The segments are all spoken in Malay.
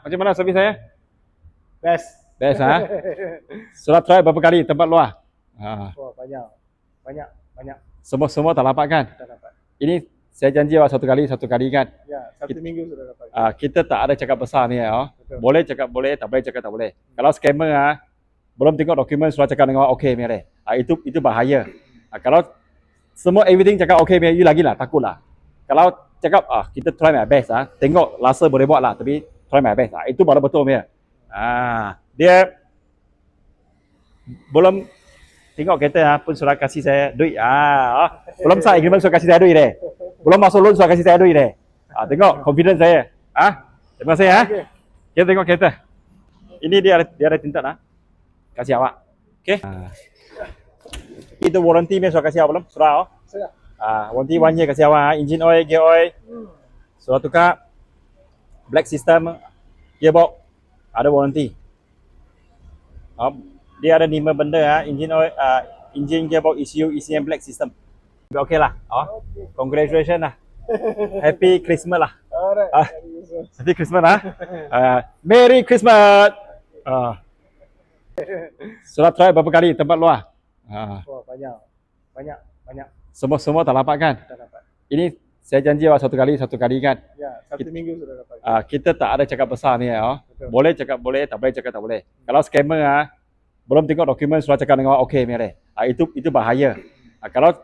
macam mana servis saya? Best. Best ha? Sudah try berapa kali tempat luar? Wah, banyak. Semua tak dapat kan? Tak dapat. Ini saya janji satu kali kan? Ya, satu minggu sudah dapat. Kita tak ada cakap besar ni Betul. Boleh cakap boleh, tak boleh cakap tak boleh. Kalau scammer belum tengok dokumen sudah cakap dengan okey mere. Itu bahaya. Kalau semua everything cakap okey mere, you lagi lah takutlah. Kalau cakap kita try my best tengok rasa boleh buat lah, tapi try my best itu baru betul mere. Dia belum tengok kereta pun sudah kasih saya duit. Belum sign agreement sudah kasih saya duit deh. Belum masuk loan sudah kasih saya duit deh. Tengok confidence saya. Terima kasih Okay. Kita tengok kereta. Ini dia ada tinta kasih awak. Okey. Itu warranty ni sudah kasih awak belum? Sudah Sudah. Warranty 1 year kasih awak. Engine oil, gear oil. Sudah tukar. Black system, gearbox ada warranty. Dia ada 5 benda engine oil, engine, gearbox, ECU, ECM, black system. Okey lah. Congratulations lah. Happy Christmas lah. Alright. Happy Christmas Merry Christmas. Sudah try berapa kali tempat luar? Wah, banyak. Semua tak dapat kan? Tak dapat. Ini saya janji satu kali kan? Ya, satu minggu sudah dapat. Kita tak ada cakap besar ni Betul. Boleh cakap boleh, tak boleh cakap tak boleh. Kalau scammer belum tengok dokumen sudah cakap dengan okey mere. Itu bahaya. Kalau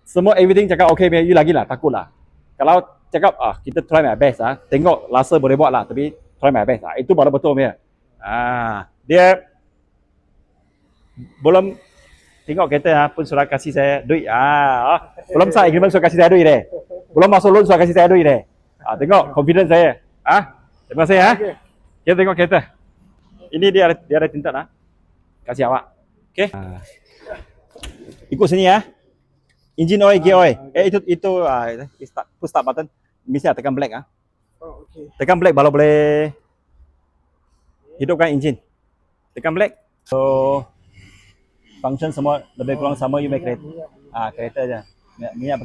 semua everything cakap okey mere, you lagi lah takutlah. Kalau cakap kita try my best tengok rasa boleh buat lah, tapi try my best itu baru betul mere. Dia belum tengok kereta pun sudah kasih saya duit. Belum sign agreement sudah kasih saya duit deh. Belum masuk loan sudah kasih saya duit deh. Tengok confidence saya. Terima kasih Okay. Kita tengok kereta. Ini dia ada tinta kasih awak. Okey. Ikut sini Engine oil, gear oil. Itu push start button. Mesti tekan black Oh, okay. Tekan black baru boleh hidupkan engine. Tekan black. So function semua lebih kurang sama, you make kereta. Kereta je. Minyak